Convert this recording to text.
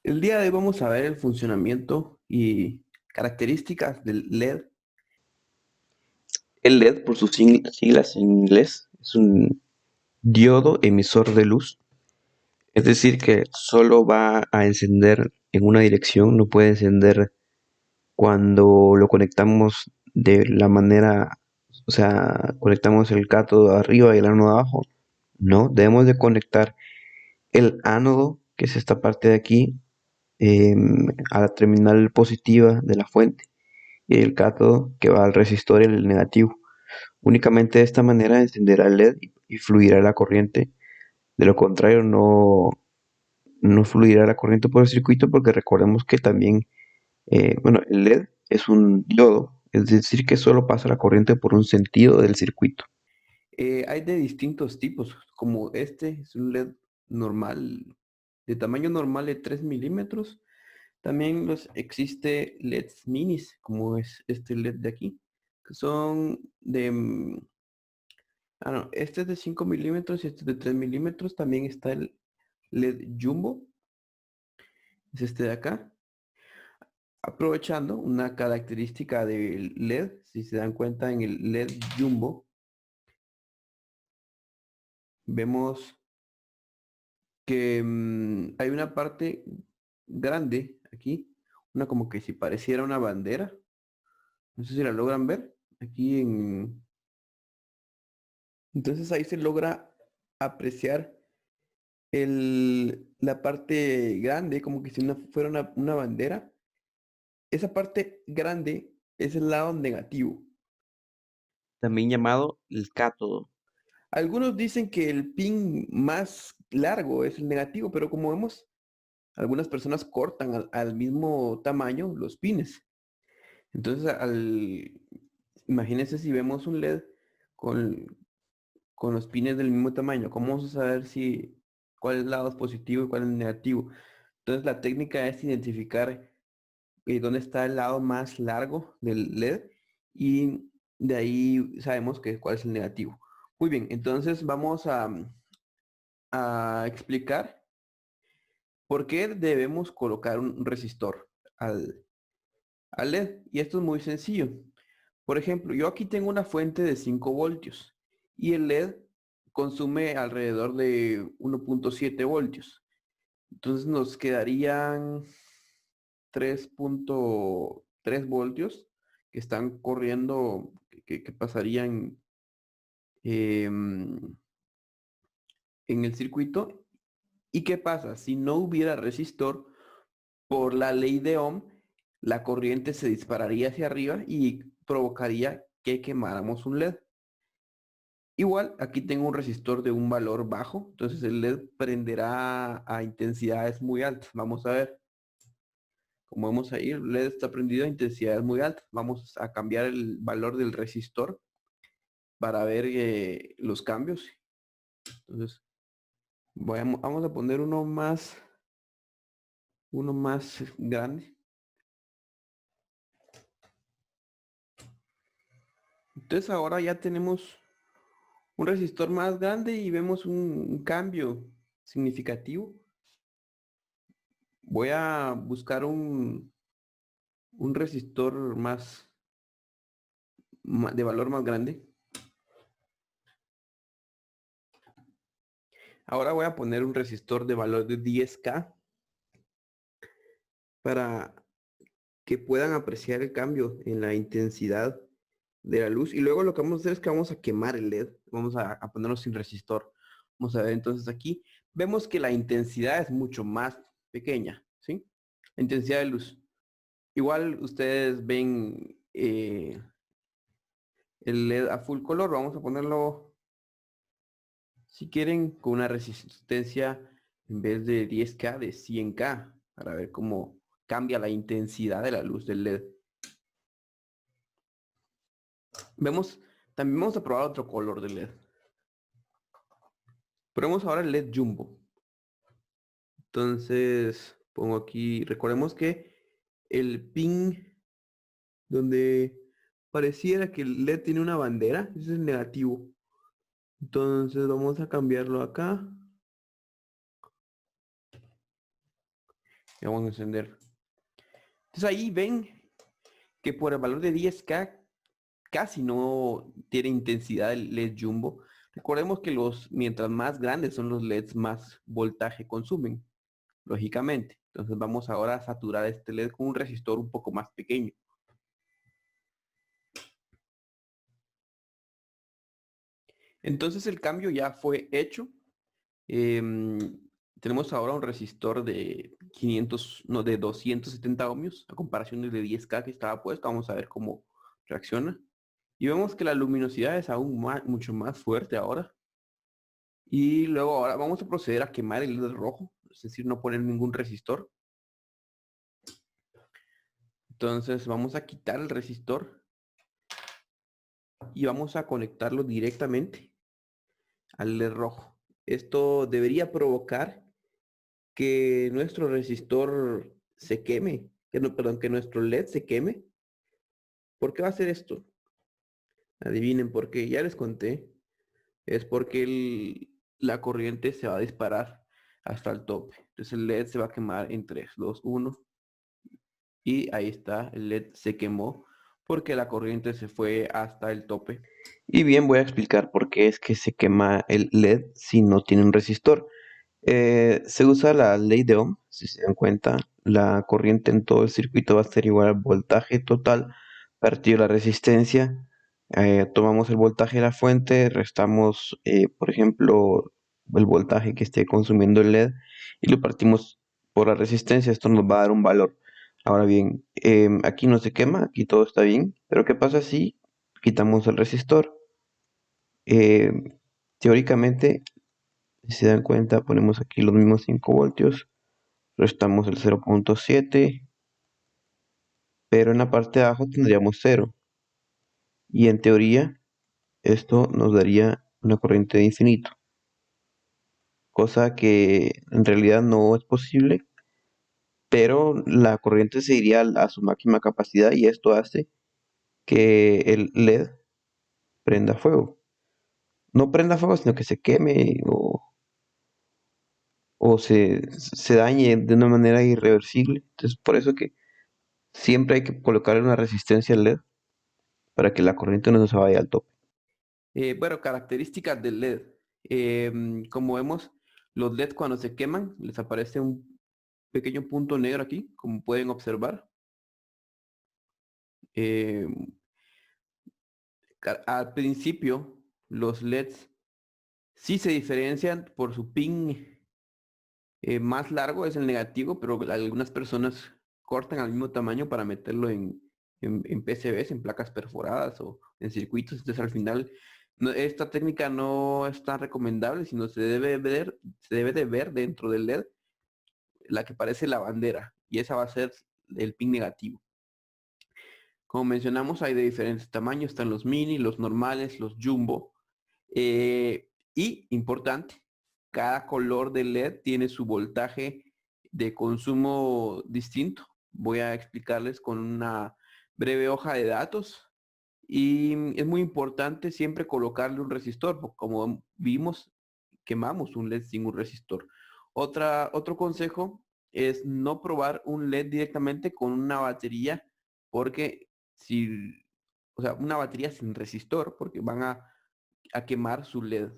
El día de hoy vamos a ver el funcionamiento y características del LED. El LED, por sus siglas en inglés, es un diodo emisor de luz. Es decir, que solo va a encender en una dirección, no puede encender cuando lo conectamos de la manera, o sea, conectamos el cátodo arriba y el ánodo abajo. No, debemos de conectar el ánodo, que es esta parte de aquí, a la terminal positiva de la fuente y el cátodo que va al resistor y el negativo. Únicamente de esta manera encenderá el LED y fluirá la corriente. De lo contrario, no fluirá la corriente por el circuito porque recordemos que también, bueno, el LED es un diodo, es decir, que solo pasa la corriente por un sentido del circuito. Hay de distintos tipos, como este es un LED normal, de tamaño normal de 3 milímetros. También existe LEDs minis, como es este LED de aquí, que son de no, este es de 5 milímetros y este es de 3 milímetros. También está el LED Jumbo, es este de acá. Aprovechando una característica del LED, si se dan cuenta en el LED Jumbo, vemos que hay una parte grande aquí, una como que si pareciera una bandera. No sé si la logran ver. Aquí en... Entonces ahí se logra apreciar la parte grande, como que si fuera una bandera. Esa parte grande es el lado negativo, también llamado el cátodo. Algunos dicen que el pin más largo es el negativo, pero como vemos, algunas personas cortan al mismo tamaño los pines. Entonces, imagínense si vemos un LED con, con los pines del mismo tamaño, ¿cómo vamos a saber si cuál lado es positivo y cuál es negativo? Entonces, la técnica es identificar dónde está el lado más largo del LED y de ahí sabemos cuál es el negativo. Muy bien, entonces vamos a explicar por qué debemos colocar un resistor al LED. Y esto es muy sencillo. Por ejemplo, yo aquí tengo una fuente de 5 voltios y el LED consume alrededor de 1,7 voltios. Entonces nos quedarían 3,3 voltios que están corriendo, que pasarían em, en el circuito. ¿Y qué pasa? Si no hubiera resistor, por la ley de Ohm, la corriente se dispararía hacia arriba y provocaría que quemáramos un LED. Igual, aquí tengo un resistor de un valor bajo, entonces el LED prenderá a intensidades muy altas. Vamos a ver. Como vemos ahí, el LED está prendido a intensidades muy altas. Vamos a cambiar el valor del resistor para ver los cambios. Entonces, vamos a poner uno más grande. Entonces ahora ya tenemos un resistor más grande y vemos un cambio significativo. Voy a buscar un resistor de valor más grande. Ahora voy a poner un resistor de valor de 10K para que puedan apreciar el cambio en la intensidad de la luz. Y luego lo que vamos a hacer es que vamos a quemar el LED. Vamos a ponerlo sin resistor. Vamos a ver entonces aquí. Vemos que la intensidad es mucho más pequeña, ¿sí? La intensidad de luz. Igual ustedes ven el LED a full color. Vamos a ponerlo, si quieren, con una resistencia en vez de 10K, de 100K, para ver cómo cambia la intensidad de la luz del LED. Vemos, también vamos a probar otro color de LED. Probemos ahora el LED Jumbo. Entonces, pongo aquí, recordemos que el pin donde pareciera que el LED tiene una bandera, ese es el negativo. Entonces vamos a cambiarlo acá. Y vamos a encender. Entonces ahí ven que por el valor de 10K casi no tiene intensidad el LED Jumbo. Recordemos que mientras más grandes son los LEDs, más voltaje consumen, lógicamente. Entonces vamos ahora a saturar este LED con un resistor un poco más pequeño. Entonces el cambio ya fue hecho. Em, Tenemos ahora un resistor de 500, no, de 270 ohmios a comparación del de 10K que estaba puesto. Vamos a ver cómo reacciona. Y vemos que la luminosidad es aún mucho más fuerte ahora. Y luego ahora vamos a proceder a quemar el LED rojo, es decir, no poner ningún resistor. Entonces vamos a quitar el resistor y vamos a conectarlo directamente al LED rojo. Esto debería provocar que nuestro resistor se queme, perdón, que nuestro LED se queme. ¿Por qué va a hacer esto? Adivinen por qué, ya les conté. Es porque la corriente se va a disparar hasta el tope. Entonces el LED se va a quemar en 3, 2, 1. Y ahí está, el LED se quemó porque la corriente se fue hasta el tope. Y bien, voy a explicar por qué es que se quema el LED si no tiene un resistor. Se usa la ley de Ohm, si se dan cuenta, la corriente en todo el circuito va a ser igual al voltaje total partido la resistencia. Tomamos el voltaje de la fuente, restamos, por ejemplo, el voltaje que esté consumiendo el LED y lo partimos por la resistencia. Esto nos va a dar un valor. Ahora bien, aquí no se quema, aquí todo está bien, pero ¿qué pasa si quitamos el resistor? Eh, Teóricamente, si se dan cuenta, ponemos aquí los mismos 5 voltios, restamos el 0.7, pero en la parte de abajo tendríamos 0. Y en teoría, esto nos daría una corriente de infinito, cosa que en realidad no es posible, pero la corriente se iría a su máxima capacidad y esto hace que el LED prenda fuego. No prenda fuego, sino que se queme o se dañe de una manera irreversible. Entonces, por eso que siempre hay que colocarle una resistencia al LED para que la corriente no se vaya al tope. Bueno, características del LED. Como vemos, los LED cuando se queman les aparece un pequeño punto negro aquí, como pueden observar. Em, Al principio, los LEDs sí se diferencian por su pin más largo, es el negativo, pero algunas personas cortan al mismo tamaño para meterlo en PCBs, en placas perforadas o en circuitos. Entonces al final esta técnica no es tan recomendable, sino se debe de ver dentro del LED la que parece la bandera y esa va a ser el pin negativo. Como mencionamos, hay de diferentes tamaños, están los mini, los normales, los jumbo. Y importante, cada color de LED tiene su voltaje de consumo distinto. Voy a explicarles con una breve hoja de datos. Y es muy importante siempre colocarle un resistor, porque como vimos, quemamos un LED sin un resistor. Otro consejo es no probar un LED directamente con una batería, porque si, o sea, una batería sin resistor, porque van a quemar su LED.